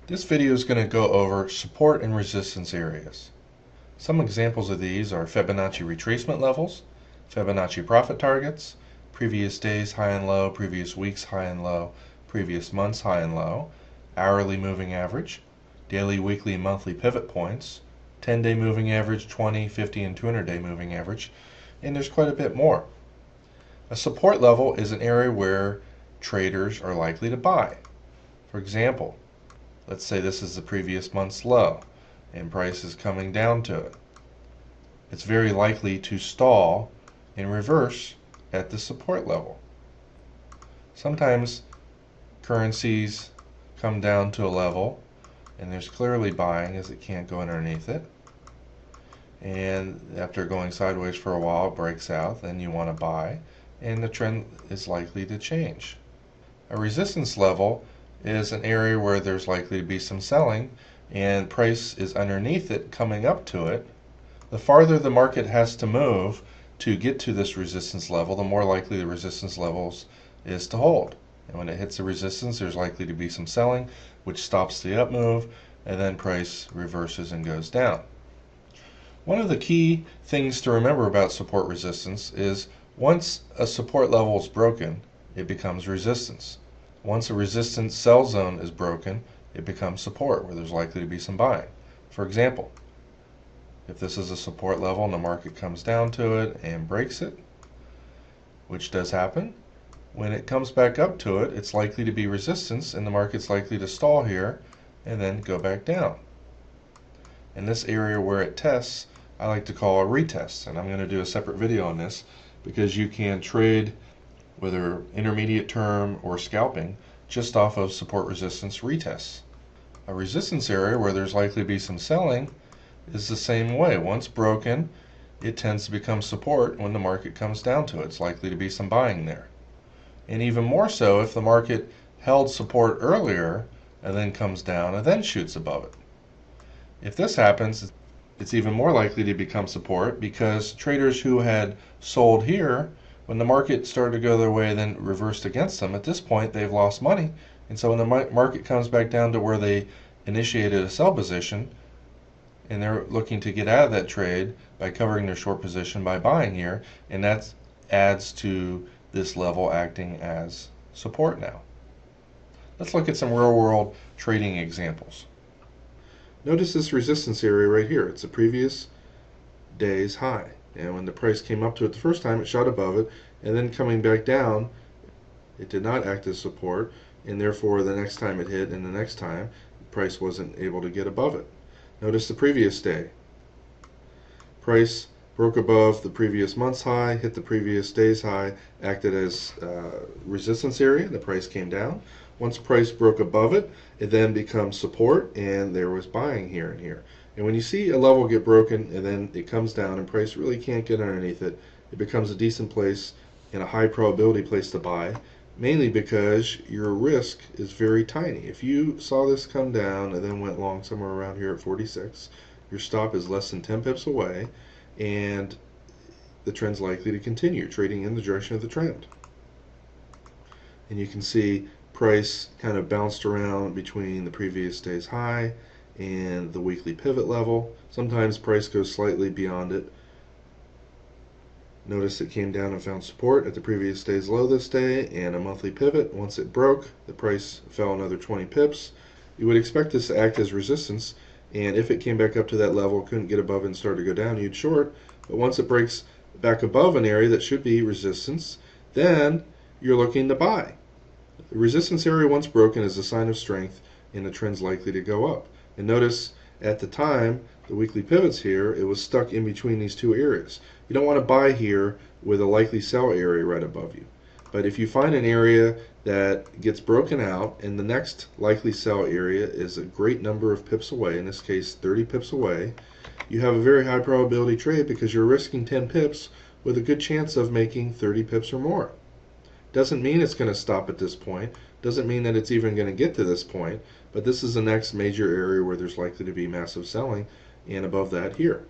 This video is going to go over support and resistance areas. Some examples of these are Fibonacci retracement levels, Fibonacci profit targets, previous days high and low, previous weeks high and low, previous months high and low, hourly moving average, daily, weekly, and monthly pivot points, 10-day moving average, 20, 50, and 200-day moving average, and there's quite a bit more. A support level is an area where traders are likely to buy. For example, let's say this is the previous month's low and price is coming down to it. It's very likely to stall and reverse at the support level. Sometimes currencies come down to a level and there's clearly buying as it can't go underneath it. And after going sideways for a while, it breaks out, then you want to buy, and the trend is likely to change. A resistance level is an area where there's likely to be some selling and price is underneath it coming up to it. The farther the market has to move to get to this resistance level, the more likely the resistance levels is to hold. And when it hits the resistance, there's likely to be some selling, which stops the up move, and then price reverses and goes down. One of the key things to remember about support resistance is once a support level is broken, it becomes resistance. Once a resistance sell zone is broken, it becomes support, where there's likely to be some buying. For example, if this is a support level and the market comes down to it and breaks it, which does happen, when it comes back up to it, it's likely to be resistance and the market's likely to stall here and then go back down. In this area where it tests, I like to call a retest, and I'm going to do a separate video on this because you can trade whether intermediate term or scalping just off of support resistance retests. A resistance area where there's likely to be some selling is the same way. Once broken, it tends to become support. When the market comes down to it, it's likely to be some buying there. And even more so if the market held support earlier and then comes down and then shoots above it. If this happens, it's even more likely to become support because traders who had sold here, when the market started to go their way and then reversed against them, at this point they've lost money. And so when the market comes back down to where they initiated a sell position and they're looking to get out of that trade by covering their short position by buying here, and that adds to this level acting as support now. Let's look at some real world trading examples. Notice this resistance area right here. It's the previous day's high. And when the price came up to it the first time, it shot above it, and then coming back down, it did not act as support, and therefore the next time it hit and the next time, the price wasn't able to get above it. Notice the previous day. Price broke above the previous month's high, hit the previous day's high, acted as resistance area, the price came down. Once price broke above it, it then becomes support, and there was buying here and here. And when you see a level get broken and then it comes down and price really can't get underneath it, it becomes a decent place and a high probability place to buy, mainly because your risk is very tiny. If you saw this come down and then went long somewhere around here at 46, your stop is less than 10 pips away, and the trend's likely to continue trading in the direction of the trend. And you can see price kind of bounced around between the previous day's high and the weekly pivot level. Sometimes price goes slightly beyond it. Notice it came down and found support at the previous day's low this day and a monthly pivot. Once it broke, the price fell another 20 pips. You would expect this to act as resistance, and if it came back up to that level, couldn't get above it and started to go down, you'd short. But once it breaks back above an area that should be resistance, then you're looking to buy. The resistance area once broken is a sign of strength, and the trend's likely to go up. And notice at the time, the weekly pivots here, it was stuck in between these two areas. You don't want to buy here with a likely sell area right above you. But if you find an area that gets broken out and the next likely sell area is a great number of pips away, in this case 30 pips away, you have a very high probability trade because you're risking 10 pips with a good chance of making 30 pips or more. Doesn't mean it's going to stop at this point, doesn't mean that it's even going to get to this point, but this is the next major area where there's likely to be massive selling, and above that here.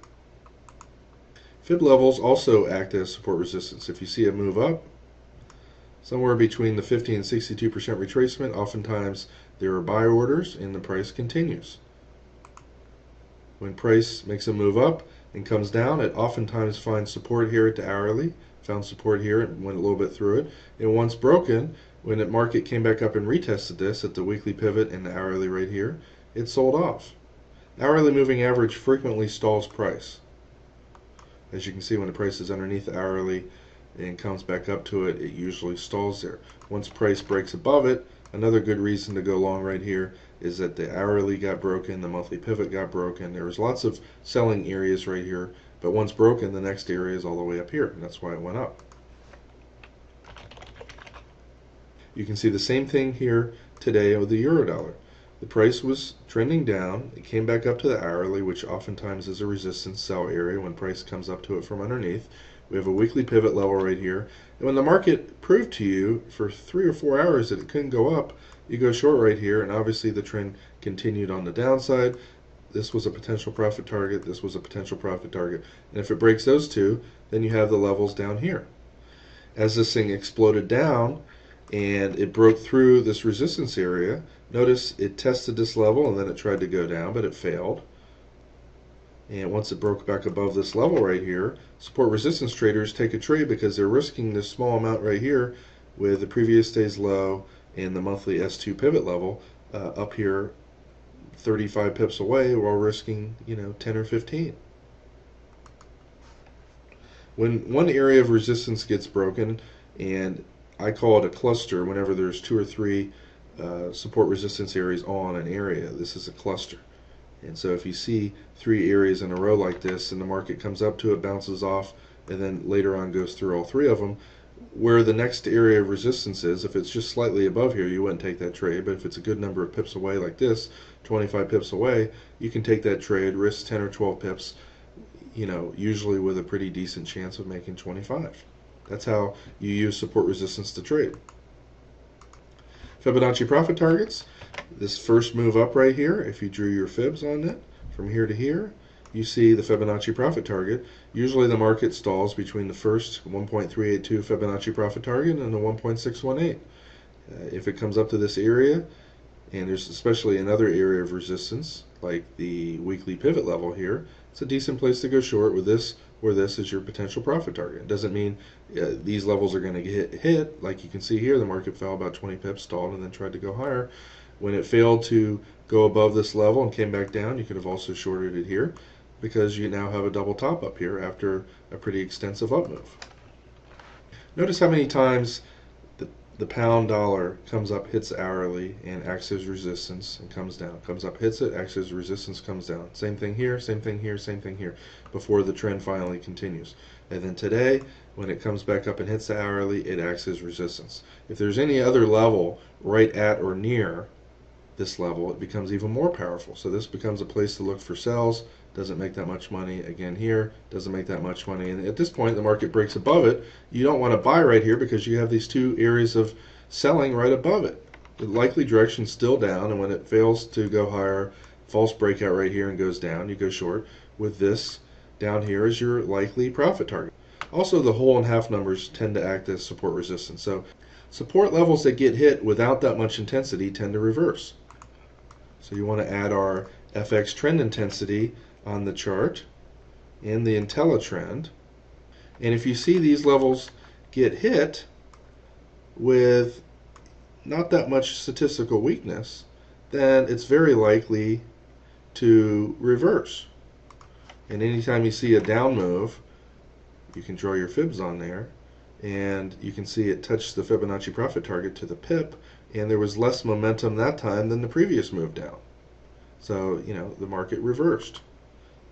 Fib levels also act as support resistance. If you see it move up, Somewhere between the 50 and 62% retracement, oftentimes there are buy orders and the price continues. When price makes a move up and comes down, it oftentimes finds support here at the hourly, found support here and went a little bit through it. And once broken, when the market came back up and retested this at the weekly pivot and the hourly right here, it sold off. Hourly moving average frequently stalls price. As you can see, when the price is underneath the hourly and comes back up to it, it usually stalls there. Once price breaks above it, another good reason to go long right here is that the hourly got broken, the monthly pivot got broken. There was lots of selling areas right here, but once broken, the next area is all the way up here, and that's why it went up. You can see the same thing here today with the euro dollar. The price was trending down. It came back up to the hourly, which oftentimes is a resistance sell area when price comes up to it from underneath. We have a weekly pivot level right here. And when the market proved to you for 3 or 4 hours that it couldn't go up, you go short right here, and obviously the trend continued on the downside. This was a potential profit target. This was a potential profit target. And if it breaks those two, then you have the levels down here. As this thing exploded down and it broke through this resistance area, notice it tested this level and then it tried to go down, but it failed. And once it broke back above this level right here, support resistance traders take a trade because they're risking this small amount right here with the previous day's low and the monthly S2 pivot level up here 35 pips away while risking 10 or 15. When one area of resistance gets broken, and I call it a cluster whenever there's 2 or 3 support resistance areas on an area, this is a cluster. And so if you see 3 areas in a row like this and the market comes up to it, bounces off, and then later on goes through all 3 of them, where the next area of resistance is, if it's just slightly above here, you wouldn't take that trade. But if it's a good number of pips away like this, 25 pips away, you can take that trade, risk 10 or 12 pips, usually with a pretty decent chance of making 25. That's how you use support resistance to trade. Fibonacci profit targets. This first move up right here, if you drew your fibs on it from here to here, you see the Fibonacci profit target. Usually the market stalls between the first 1.382 Fibonacci profit target and the 1.618. If it comes up to this area, and there's especially another area of resistance like the weekly pivot level here, it's a decent place to go short with this, where this is your potential profit target. It doesn't mean these levels are going to get hit. Like you can see here, the market fell about 20 pips, stalled, and then tried to go higher. When it failed to go above this level and came back down, you could have also shorted it here, because you now have a double top up here after a pretty extensive up move. Notice how many times the pound dollar comes up, hits hourly, and acts as resistance, and comes down. Comes up, hits it, acts as resistance, comes down. Same thing here, same thing here, same thing here, before the trend finally continues. And then today, when it comes back up and hits the hourly, it acts as resistance. If there's any other level right at or near this level, it becomes even more powerful. So this becomes a place to look for sells. Doesn't make that much money. Again here, doesn't make that much money. And at this point, the market breaks above it. You don't want to buy right here because you have these 2 areas of selling right above it. The likely direction is still down, and when it fails to go higher, false breakout right here and goes down, you go short. With this down here is your likely profit target. Also, the whole and half numbers tend to act as support resistance. So support levels that get hit without that much intensity tend to reverse. So you want to add our FX trend intensity on the chart and the IntelliTrend. And if you see these levels get hit with not that much statistical weakness, then it's very likely to reverse. And anytime you see a down move, you can draw your fibs on there, and you can see it touched the Fibonacci profit target to the pip, and there was less momentum that time than the previous move down. So, the market reversed.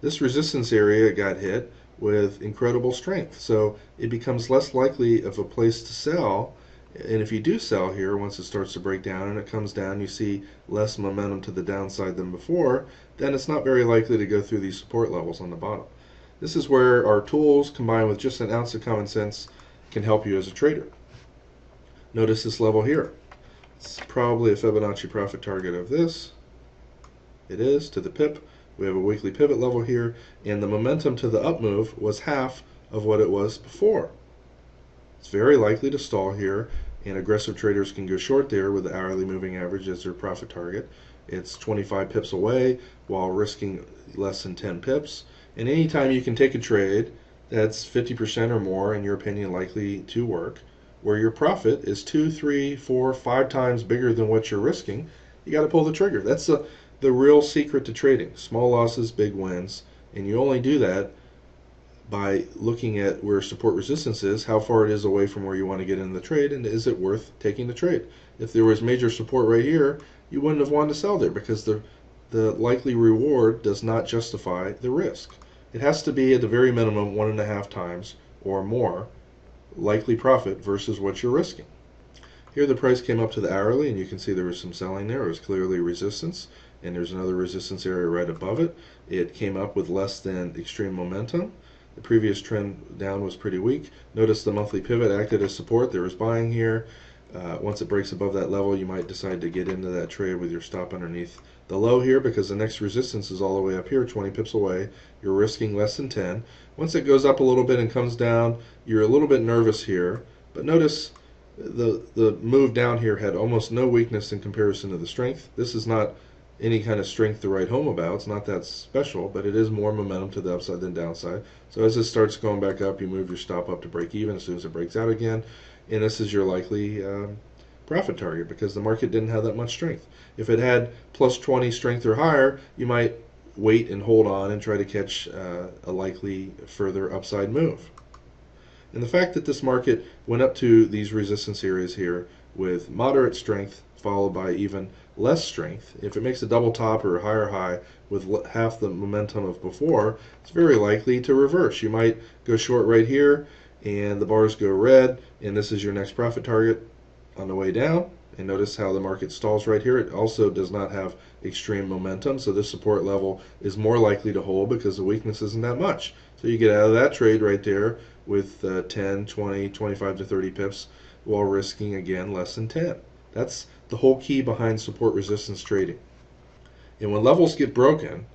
This resistance area got hit with incredible strength, so it becomes less likely of a place to sell. And if you do sell here, once it starts to break down and it comes down, you see less momentum to the downside than before, then it's not very likely to go through these support levels on the bottom. This is where our tools, combined with just an ounce of common sense, can help you as a trader. Notice this level here. It's probably a Fibonacci profit target of this. It is, to the pip. We have a weekly pivot level here, and the momentum to the up move was half of what it was before. It's very likely to stall here and aggressive traders can go short there with the hourly moving average as their profit target. It's 25 pips away while risking less than 10 pips. And anytime you can take a trade that's 50% or more, in your opinion, likely to work, where your profit is 2, 3, 4, 5 times bigger than what you're risking, you got to pull the trigger. That's the real secret to trading. Small losses, big wins. And you only do that by looking at where support resistance is, how far it is away from where you want to get in the trade, and is it worth taking the trade. If there was major support right here, you wouldn't have wanted to sell there because the likely reward does not justify the risk. It has to be at the very minimum 1.5 times or more likely profit versus what you're risking. Here the price came up to the hourly, and you can see there was some selling there. It was clearly resistance, and there's another resistance area right above it. It came up with less than extreme momentum. The previous trend down was pretty weak. Notice the monthly pivot acted as support. There was buying here. Once it breaks above that level, you might decide to get into that trade with your stop underneath the low here, because the next resistance is all the way up here, 20 pips away. You're risking less than 10. Once it goes up a little bit and comes down, you're a little bit nervous here. But notice the move down here had almost no weakness in comparison to the strength. This is not any kind of strength to write home about. It's not that special, but it is more momentum to the upside than downside. So as this starts going back up, you move your stop up to break even as soon as it breaks out again, and this is your likely profit target because the market didn't have that much strength. If it had plus 20 strength or higher, you might wait and hold on and try to catch a likely further upside move. And the fact that this market went up to these resistance areas here with moderate strength followed by even less strength, if it makes a double top or a higher high with half the momentum of before, it's very likely to reverse. You might go short right here and the bars go red, and this is your next profit target on the way down. And notice how the market stalls right here. It also does not have extreme momentum, so this support level is more likely to hold because the weakness isn't that much. So you get out of that trade right there with 10, 20, 25 to 30 pips while risking, again, less than 10. That's the whole key behind support resistance trading. And when levels get broken,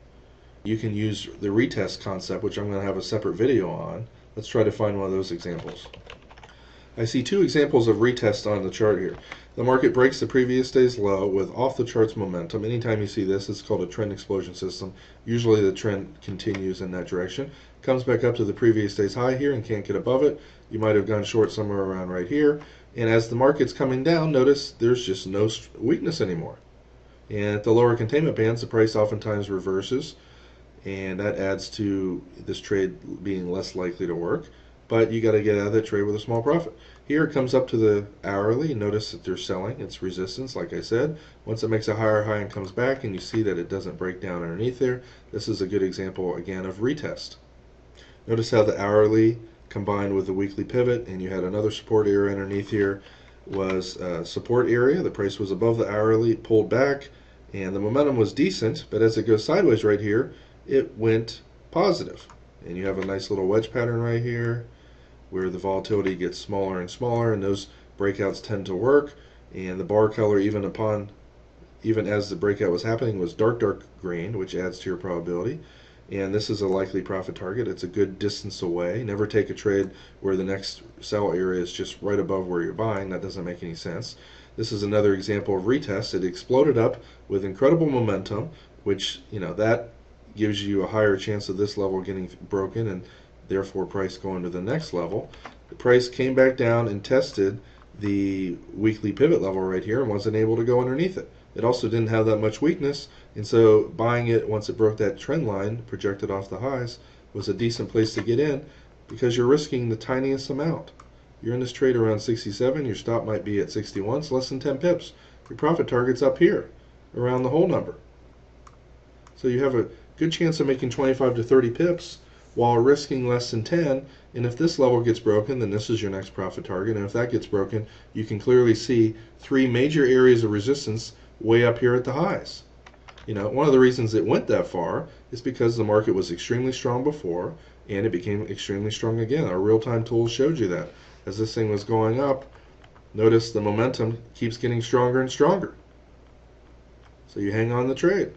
you can use the retest concept, which I'm going to have a separate video on. Let's try to find one of those examples. I see two examples of retest on the chart here. The market breaks the previous day's low with off the charts momentum. Anytime you see this, it's called a trend explosion system. Usually the trend continues in that direction. Comes back up to the previous day's high here and can't get above it. You might have gone short somewhere around right here. And as the market's coming down, notice there's just no weakness anymore. And at the lower containment bands, the price oftentimes reverses, and that adds to this trade being less likely to work. But you got to get out of that trade with a small profit. Here it comes up to the hourly. Notice that they're selling. It's resistance, like I said. Once it makes a higher high and comes back, and you see that it doesn't break down underneath there, this is a good example, again, of retest. Notice how the hourly combined with the weekly pivot, and you had another support area underneath here was a support area. The price was above the hourly, pulled back, and the momentum was decent, but as it goes sideways right here, it went positive. And you have a nice little wedge pattern right here where the volatility gets smaller and smaller, and those breakouts tend to work. And the bar color, even as the breakout was happening, was dark green, which adds to your probability. And this is a likely profit target. It's a good distance away. Never take a trade where the next sell area is just right above where you're buying. That doesn't make any sense. This is another example of retest. It exploded up with incredible momentum, which, that gives you a higher chance of this level getting broken and therefore price going to the next level. The price came back down and tested the weekly pivot level right here and wasn't able to go underneath it. It also didn't have that much weakness, and so buying it once it broke that trend line projected off the highs was a decent place to get in because you're risking the tiniest amount. You're in this trade around 67, your stop might be at 61, it's less than 10 pips. Your profit target's up here around the whole number. So you have a good chance of making 25 to 30 pips while risking less than 10, and if this level gets broken, then this is your next profit target, and if that gets broken, you can clearly see three major areas of resistance way up here at the highs. One of the reasons it went that far is because the market was extremely strong before, and it became extremely strong again. Our real-time tools showed you that. As this thing was going up, notice the momentum keeps getting stronger and stronger. So you hang on the trade.